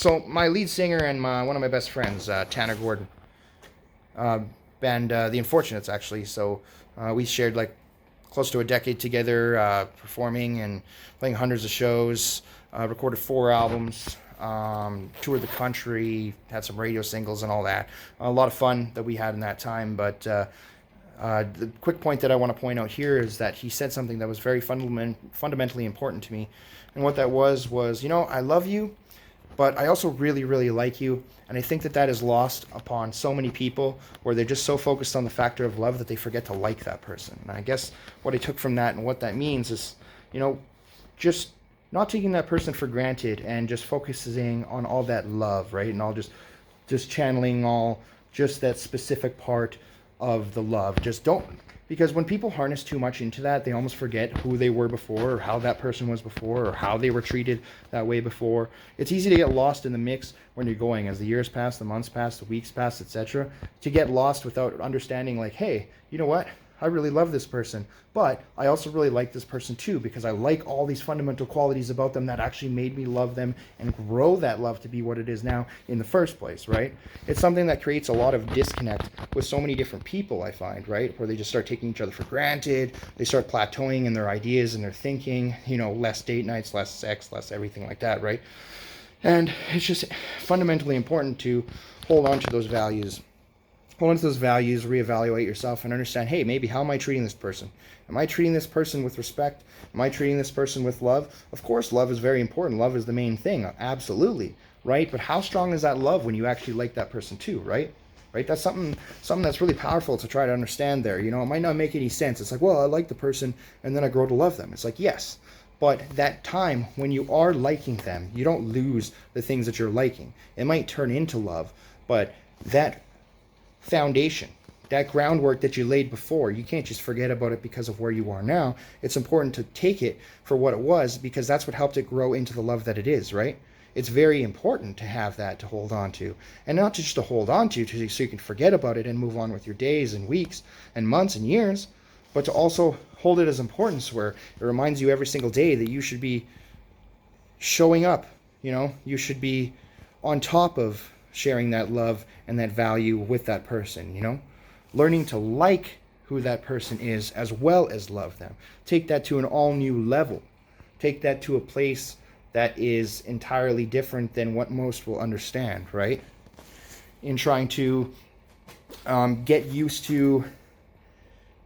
So my lead singer and one of my best friends, Tanner Gordon, band The Unfortunates, actually. So we shared like close to a decade together, performing and playing hundreds of shows. Recorded 4 albums, toured the country, had some radio singles and all that. A lot of fun that we had in that time. But the quick point that I want to point out here is that he said something that was very fundamentally important to me. And what that was, I love you, but I also really, really like you. And I think that that is lost upon so many people where they're just so focused on the factor of love that they forget to like that person. And I guess what I took from that and what that means is, just not taking that person for granted and just focusing on all that love, right? And all just channeling all just that specific part of the love. Just don't, because when people harness too much into that, they almost forget who they were before, or how that person was before, or how they were treated that way before. It's easy to get lost in the mix when you're going, as the years pass, the months pass, the weeks pass, etc. To get lost without understanding, like, hey, you know what? I really love this person, but I also really like this person too, because I like all these fundamental qualities about them that actually made me love them and grow that love to be what it is now in the first place, right? It's something that creates a lot of disconnect with so many different people, I find, right? Where they just start taking each other for granted, they start plateauing in their ideas and their thinking, less date nights, less sex, less everything like that, right? And it's just fundamentally important to hold on to those values. Hold on to those values, reevaluate yourself, and understand, hey, maybe how am I treating this person? Am I treating this person with respect? Am I treating this person with love? Of course, love is very important. Love is the main thing, absolutely, right? But how strong is that love when you actually like that person too, right? Right? That's something that's really powerful to try to understand there. It might not make any sense. It's like, well, I like the person, and then I grow to love them. It's like, yes, but that time when you are liking them, you don't lose the things that you're liking. It might turn into love, but that foundation, that groundwork that you laid before, you can't just forget about it because of where you are now. It's important to take it for what it was, because that's what helped it grow into the love that it is, right? It's very important to have that to hold on to, and not just to hold on to so you can forget about it and move on with your days and weeks and months and years, but to also hold it as importance, where it reminds you every single day that you should be showing up, you should be on top of sharing that love and that value with that person, learning to like who that person is as well as love them. Take that to an all new level. Take that to a place that is entirely different than what most will understand, right? In trying to get used to,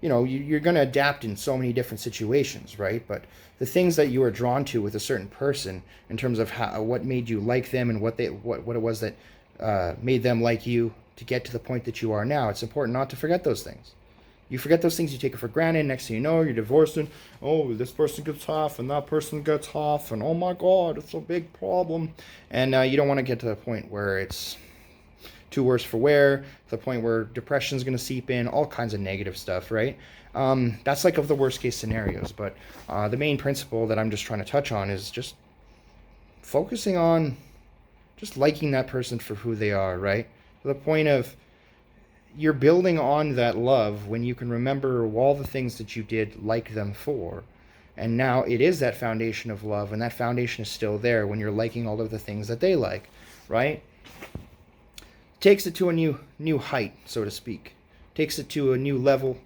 you're going to adapt in so many different situations, right? But the things that you are drawn to with a certain person, in terms of what made you like them and what it was that made them like you to get to the point that you are now, it's important not to forget those things. You forget those things, you take it for granted. Next thing you know, you're divorced, and this person gets half and that person gets half, and oh my god, it's a big problem. And you don't want to get to the point where it's too worse for wear, to the point where depression's going to seep in, all kinds of negative stuff, right? That's like of the worst case scenarios. But the main principle that I'm just trying to touch on is just focusing on just liking that person for who they are, right? To the point of you're building on that love when you can remember all the things that you did like them for. And now it is that foundation of love, and that foundation is still there when you're liking all of the things that they like, right? Takes it to a new height, so to speak. Takes it to a new level,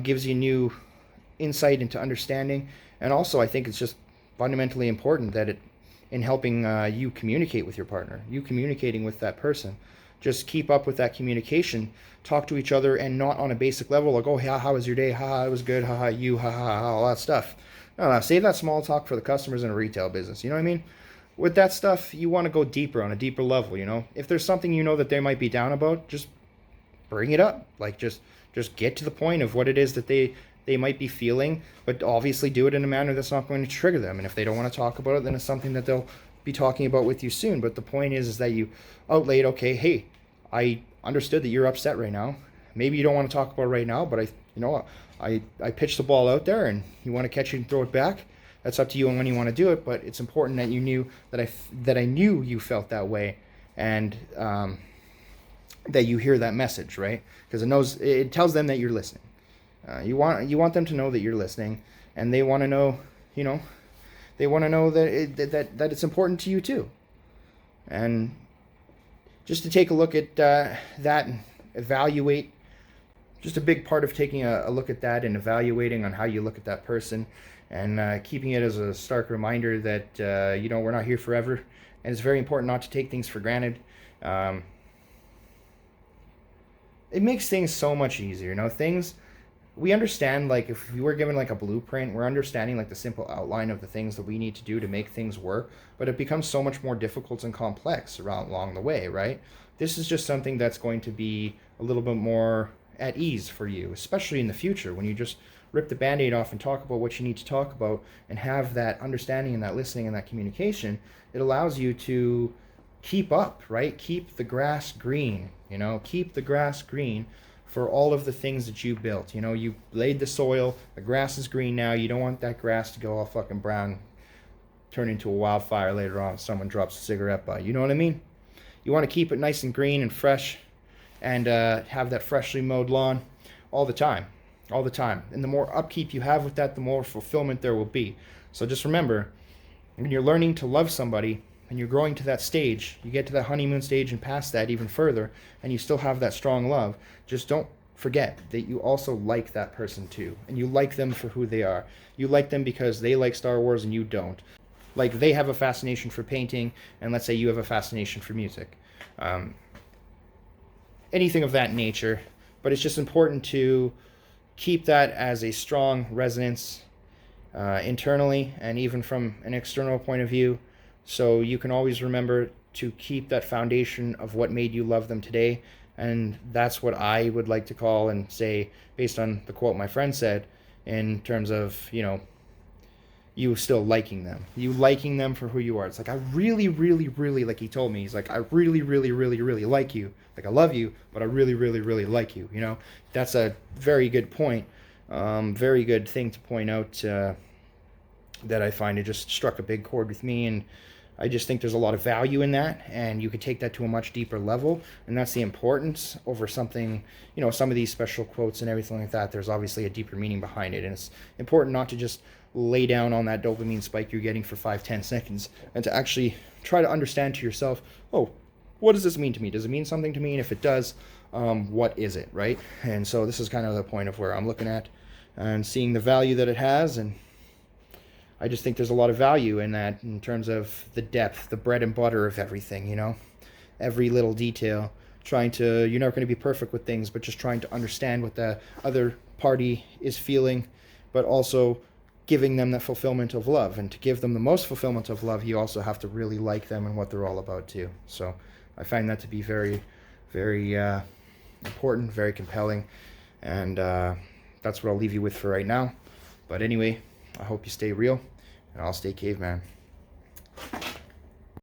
gives you new insight into understanding. And also, I think it's just fundamentally important that in helping you communicate with your partner, you communicating with that person. Just keep up with that communication. Talk to each other, and not on a basic level, like, oh, how was your day? It was good. You, all that stuff. No, save that small talk for the customers in a retail business. You know what I mean? With that stuff, you want to go deeper, on a deeper level, If there's something that they might be down about, just bring it up. Like, just get to the point of what it is that they might be feeling, but obviously do it in a manner that's not going to trigger them. And if they don't want to talk about it, then it's something that they'll be talking about with you soon. But the point is that you outlaid, okay, hey, I understood that you're upset right now. Maybe you don't want to talk about it right now, but I pitched the ball out there, and you want to catch it and throw it back. That's up to you and when you want to do it, but it's important that you knew that I knew you felt that way, and that you hear that message, right? Because it tells them that you're listening. You want them to know that you're listening, and they want to know, that it's important to you too. And just to take a look at that and evaluate, just a big part of taking a look at that and evaluating on how you look at that person, and keeping it as a stark reminder that we're not here forever, and it's very important not to take things for granted. It makes things so much easier. Things we understand, like if we were given like a blueprint, we're understanding like the simple outline of the things that we need to do to make things work, but it becomes so much more difficult and complex along the way, right? This is just something that's going to be a little bit more at ease for you, especially in the future when you just rip the band-aid off and talk about what you need to talk about and have that understanding and that listening and that communication. It allows you to keep up, right? Keep the grass green, keep the grass green for all of the things that you built. You laid the soil, the grass is green now. You don't want that grass to go all fucking brown, turn into a wildfire later on if someone drops a cigarette butt. You know what I mean? You want to keep it nice and green and fresh, and have that freshly mowed lawn all the time. All the time. And the more upkeep you have with that, the more fulfillment there will be. So just remember, when you're learning to love somebody and you're growing to that stage, you get to that honeymoon stage and past that even further, and you still have that strong love, just don't forget that you also like that person too. And you like them for who they are. You like them because they like Star Wars and you don't. Like they have a fascination for painting, and let's say you have a fascination for music. Anything of that nature. But it's just important to keep that as a strong resonance internally and even from an external point of view, so you can always remember to keep that foundation of what made you love them today. And that's what I would like to call and say, based on the quote my friend said, in terms of, you still liking them. You liking them for who you are. It's like, I really, really, really, like he told me, he's like, I really, really, really, really like you. Like, I love you, but I really, really, really like you. That's a very good point. Very good thing to point out that I find it just struck a big chord with me. And I just think there's a lot of value in that, and you could take that to a much deeper level, and that's the importance over something, some of these special quotes and everything like that. There's obviously a deeper meaning behind it, and it's important not to just lay down on that dopamine spike you're getting for 5-10 seconds, and to actually try to understand to yourself, oh, what does this mean to me? Does it mean something to me? And if it does, what is it, right? And so this is kind of the point of where I'm looking at and seeing the value that it has, and I just think there's a lot of value in that in terms of the depth, the bread and butter of everything, every little detail. You're never going to be perfect with things, but just trying to understand what the other party is feeling, but also giving them that fulfillment of love. And to give them the most fulfillment of love, you also have to really like them and what they're all about too. So I find that to be very, very important, very compelling. And that's what I'll leave you with for right now. But anyway, I hope you stay real, and I'll stay caveman.